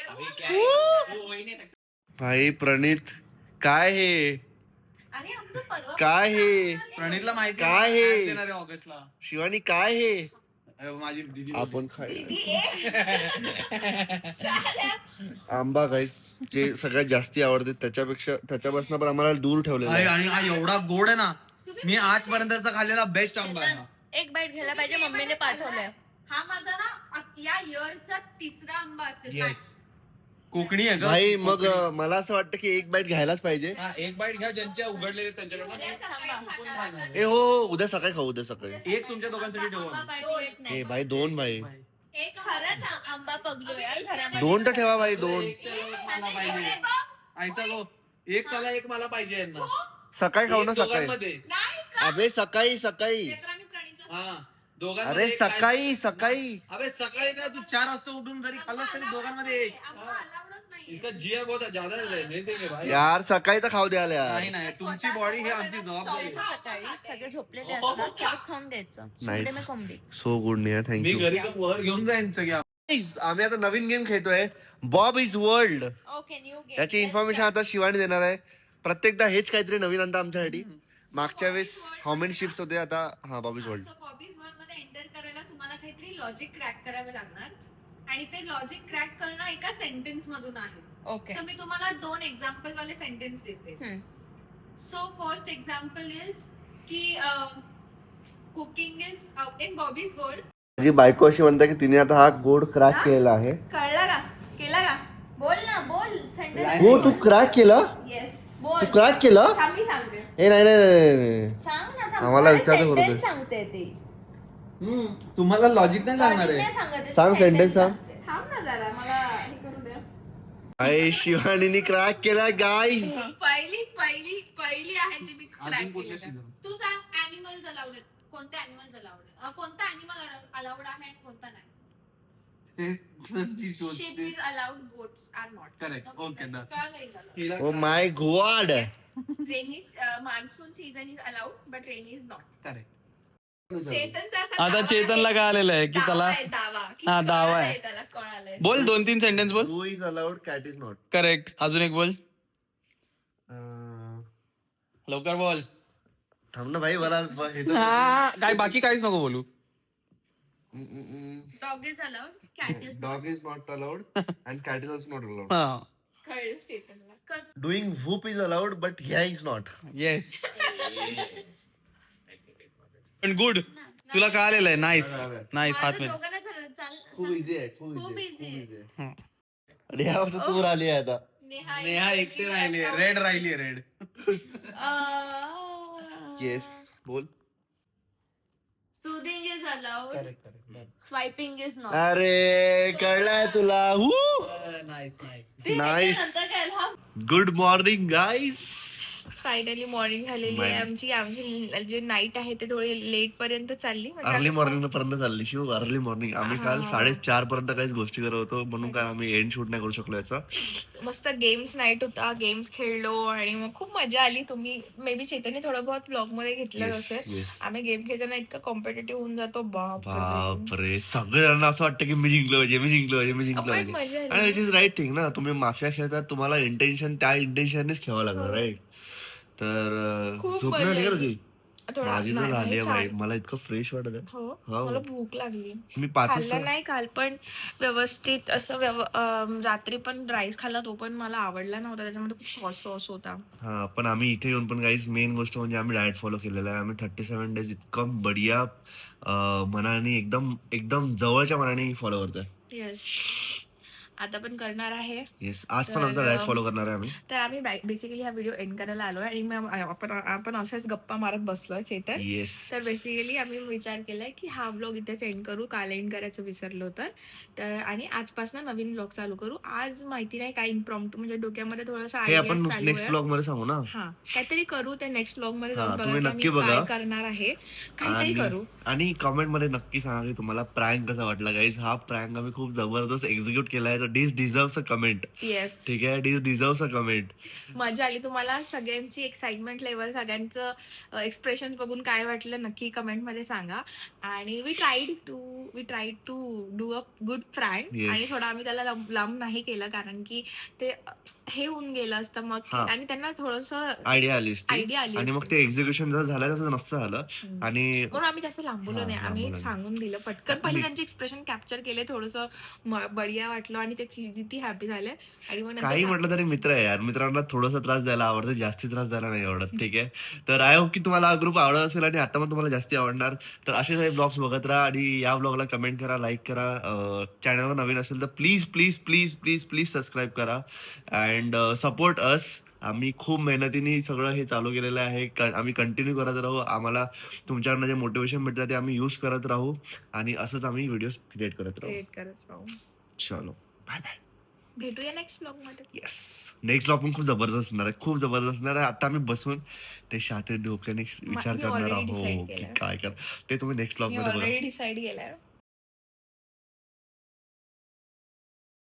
S5: अभी क्या है वो हो ही नहीं सकता.
S2: भाई प्रणित काय हे
S4: अरे आमचं परवा
S2: काय हे
S1: प्रणितला माहिती
S2: काय
S1: आहे,
S2: हे?
S1: match येणार आहे ऑगस्टला
S2: शिवानी काय हे
S1: अरे माझी दीदी
S2: आपण खाय आंबा गाईस जे सगळ्यात जास्ती आवडते त्याच्यापासून पण आम्हाला दूर ठेवलेलं
S1: आहे
S2: आहे
S1: आणि हा एवढा गोड आहे ना मी आजपर्यंतचा खाल्लेला बेस्ट आंबा आहे हा.
S4: एक बाईट घ्यायला पाहिजे मम्मीने पाठवलंय. हा माझा ना या इयरचा तिसरा आंबा असेल.
S1: कोकणी आहे का
S2: भाई मग मला असं वाटतं की एक बाईट घ्यायलाच पाहिजे
S1: हा, एक बाईट घ्या ज्यांच्या उघडलेले त्यांच्याकडे
S2: ए हो उद्या सकाळी खाऊ उद्या सकाळी
S1: एक तुमच्या दोघांसाठी ठेवू
S4: आंबा
S1: आम्ही.
S4: पार्टी येत
S2: ए
S4: नाही.
S2: भाई दोन भाई
S4: एक खरंच आंबा पगलो यार घरामध्ये.
S2: दोन तर ठेवा भाई दोन
S1: एक त्याला एक मला पाहिजे आईचा गो एक त्याला एक मला पाहिजे यांना
S2: सकाळी खाऊ ना
S1: एक
S2: सकाळी
S1: दोघांमध्ये.
S2: अबे सकाळी
S1: हा दोघांमध्ये
S2: अरे
S1: एक काय-
S2: सकाळी
S1: अबे सकाळी काय तू 4 वाजता उठून जरी खाल्लास तरी दोघांमध्ये एक इसका जिया बहुत ज्यादा नहीं देंगे भाई
S2: यार सकाळी तर खाऊ द्यायला
S1: नाही
S2: यार
S1: नाही तुमची बॉडी ही आमची जबाबदारी आहे.
S4: सकाळी सगळे झोपलेले असतात त्यावेळेस खाऊन द्यायचं.
S2: Nice.
S4: सुंदे में कोंबडी.
S2: सो गुड निया
S1: मी
S2: थँक्यू
S1: घरी जाऊन वर घेऊन जाईन सगळ्या
S2: आम्ही आता नवीन गेम खेळतोय Bob is world
S4: okay new game.
S2: याची इन्फॉर्मेशन आता शिवानी देणार आहे प्रत्येकदा हेच काहीतरी नवीन आणता आमच्यासाठी मागच्या वेळेस हाऊ मेनी शिफ्ट होते आता हा Bob is world
S7: hobbies one मध्ये एंटर करायला तुम्हाला काहीतरी लॉजिक क्रॅक करावं लागणार आणि ते लॉजिक क्रॅक करणं एका सेंटेन्स मधून आहे.
S4: ओके.
S7: सो मी तुम्हाला 2 एक्झाम्पल वाले सेंटेन्स देते. सो फर्स्ट एक्झाम्पल इज की cooking is in Bobby's gold.
S2: माझी बायको अशी म्हणते की तिने आता हा गोड क्रॅक केलेला आहे
S7: कळला का? केला का?
S4: बोल ना बोल सेंटेन्स
S2: हो तू क्रॅक केला
S7: येस.
S2: तू क्रॅक केला
S7: मी सांगते.
S2: ए नाही
S4: सांग ना थांब.
S2: आम्हाला विचारलं करू दे.
S4: सेंटेन्स सांगते ती.
S1: तुम्हाला लॉजिक नाही सांगणार
S4: Logic
S1: आहे
S4: नाही सांगत आहे,
S2: सांग
S4: ती
S2: sentence सांग.
S4: सांगते.
S7: थांब ना जरा मला हे करू द्या.
S2: अय शिवानीने क्रॅक केला गाईस
S7: पहिली आहे ती मी
S1: अजून
S7: क्रॅक
S1: कुठले
S7: केली.
S1: season?
S7: तू सांग ऍनिमल्स अलाउड आहेत. कोणते ऍनिमल्स अलाउड आहे? कोणता ऍनिमल अलाउड आहे आणि कोणता नाही? Sheep is allowed, goats are not.
S1: Correct. Okay, done.
S7: कळलं
S2: oh my God
S7: rainy monsoon season is allowed but rainy is not.
S1: Correct.
S7: आता
S1: चेतनला काय आलेलं आहे की त्याला हा, दावा आहे.
S7: त्याला कळालंय.
S1: बोल 2-3 सेंटेन्स बोल
S2: zoo is allowed cat is not
S1: correct अजून एक बोल लवकर बोल
S2: थांब ना भाई मला हे तर-
S1: हा, काय बाकी काहीच नको बोलू
S4: Dog is allowed, cat is
S2: Dog is not allowed and cat is also not allowed.
S1: हा
S7: कळलं चेतनला.
S2: Doing whoop is allowed but yeah is not.
S1: Yes पण गुड तुला कळालेलं आहे. नाईस नाईस हात
S4: माझं दोघांना झालं,
S2: खूप इझी आहे खूप
S4: खूप
S2: इझी
S4: easy
S2: इझी
S1: हा.
S2: आहे. आणि ह्या वर्षी तू आली आहे आता.
S1: नेहा एकटी राहिली रेड राहिली रेड.
S2: येस बोल.
S4: Soothing is allowed. Swiping is not.
S2: अरे कळलाय तुला.
S1: Nice nice.
S4: ते
S2: Nice.
S4: ह्याच्यानंतर काय हा?
S2: गुड मॉर्निंग गाईस.
S3: फायनली मॉर्निंग झालेली आहे आमची. आमची जे नाईट आहे ते थोडी लेट पर्यंत चालली. म्हणजे
S2: अर्ली
S3: आम्ही
S2: मॉर्निंग पर्यंत चालली शिव. अर्ली मॉर्निंग आम्ही काल 4:30 पर्यंत काहीच गोष्टी करत होतो म्हणून काय आम्ही एंड शूट नाही करू शकलो याचा.
S3: मस्त गेम्स नाईट होता. गेम्स खेळलो आणि मग खूप मजा आली. तुम्ही मे बी चैतन्य थोडं बहुत ब्लॉग मध्ये घेतलं
S2: Yes,
S3: असेल.
S2: yes.
S3: आम्ही गेम खेळताना इतकं कॉम्पिटेटिव्ह होऊन जातो.
S2: बापरे सगळ्यांना असं वाटतं की मी जिंकलो पाहिजे मी जिंकलो पाहिजे मी जिंकलो
S3: पण
S2: पाहिजे.
S3: मजा आली.
S2: आणि विच इज राईट थिंग ना. तुम्ही माफिया खेळतात तुम्हाला इंटेन्शन त्या इंटेन्शननेच खेळावं लागणार राईट. तर
S3: खूप
S2: झोप
S3: मजा
S2: नाही आली का
S3: आली.
S2: तुझी?
S3: थोडा-
S2: माझी तर
S3: नाही,
S2: झाली आहे
S3: छान.
S2: बाई. मला इतकं फ्रेश वाटत आहे.
S3: हो
S2: हो.
S3: मला भूक लागली.
S2: मी 5
S3: खाल्लं नाही काल पण व्यवस्थित असं रात्री पण राईस खाल्ला तो पण मला आवडला नव्हता. त्याच्यामध्ये खूप सॉस सॉस होता.
S2: हा पण आम्ही इथे येऊन पण काहीच मेन गोष्ट म्हणजे आम्ही डाएट फॉलो केलेला आहे. आम्ही 37 डेज इतकं बढिया मनाने एकदम एकदम जवळच्या मनाने फॉलो करतोय.
S3: येस आता पण करणार आहे.
S2: येस आज पण
S3: तर,
S2: आमचा डाएट फॉलो करणार आहे आम्ही.
S3: तर आम्ही बेसिकली हा व्हिडिओ एंड करायला आलोय आणि मग आपण अशाच गप्पा मारत बसलोय चेतन.
S2: येस
S3: तर बेसिकली आम्ही विचार केलाय की हा व्लॉग इथेच एंड करू. काल एंड करायचं विसरलो होतं तर आणि आजपासून नवीन व्लॉग चालू करू. आज माहिती नाही काय इम्प्रॉम्प्ट म्हणजे डोक्यामध्ये थोडंसं
S2: हे आपण
S3: आयडिया चालू
S2: नेक्स्ट
S3: आहे.
S2: ब्लॉग मध्ये सांगू ना.
S3: हा काहीतरी करू. त्या नेक्स्ट व्लॉग मध्ये
S2: हा,
S3: जाऊन
S2: तुम्ही
S3: बघा की
S2: नक्की
S3: आम्ही काय
S2: बघा.
S3: करणार आहे. काहीतरी करू.
S2: आणि कमेंट मध्ये नक्की सांगा की तुम्हाला प्रँक कसा वाटला गाईज. हा प्रँक आम्ही खूप जबरदस्त एक्झिक्यूट केलाय. तर डिस डिझर्व्स अ कमेंट.
S3: येस
S2: ठीक आहे डिस डिझर्व्स अ कमेंट.
S3: मजा आली. तुम्हाला सगळ्यांची एक्साइटमेंट लेवल सगळ्यांचं एक्सप्रेशन बघून काय वाटलं नक्की कमेंट मध्ये सांगा. आणि we tried to do a good prank.
S2: Yes.
S3: आणि थोडं आम्ही त्याला लांब नाही केलं कारण की ते हे होऊन गेलं असतं मग
S2: हा.
S3: आणि त्यांना थोडस
S2: आयडिया आली असती.
S3: आयडिया आली
S2: आणि मग
S3: असती.
S2: ते एक्झिक्युशन जर झालं तसं नसतं झालं. आणि
S3: म्हणून आम्ही जास्त लांबलो
S2: हा,
S3: नाही. आम्ही
S2: लांबलो नाही.
S3: सांगून दिलं पटकन. पहिले त्यांचे एक्सप्रेशन कॅप्चर केले. थोडंसं बढिया वाटलं आणि ते किती हॅपी झाले आणि मग
S2: काही
S3: नंतर
S2: म्हटलं तरी मित्र आहे यार. मित्रांना थोडासा त्रास द्यायला आवडतं जास्ती त्रास द्यायला नाही आवडत. ठीक आहे तर आय होप की तुम्हाला हा ग्रुप आवडत असेल आणि आता पण तुम्हाला जास्ती आवडणार. तर असेच हे ब्लॉग्स बघत राहा आणि या ब्लॉगला कमेंट करा लाईक करा. चॅनलवर नवीन असेल तर please please please please please subscribe करा अँड सपोर्ट अस. आम्ही खूप मेहनतीने सगळं हे चालू केलेलं आहे. आम्ही कंटिन्यू करत राहू. आम्हाला तुमच्याकडनं जे मोटिवेशन भेटतं ते आम्ही यूज करत राहू आणि असंच आम्ही व्हिडिओ क्रिएट करत राहू.
S3: क्रिएट करत राहू.
S2: चलो बाय बाय.
S3: भेटूया नेक्स्ट ब्लॉग मध्ये.
S2: येस नेक्स्ट ब्लॉग पण खूप जबरदस्त असणार आहे. खूप जबरदस्त असणार आहे. आता आम्ही बसून ते शातिर डोक्याने विचार
S3: मी
S2: करणार
S3: already
S2: आहोत
S3: decide
S2: की
S3: केलंय.
S2: काय कर ते तुम्ही नेक्स्ट ब्लॉग
S3: मी
S2: मध्ये बघा.
S3: ऑलरेडी डिसाईड केलंय.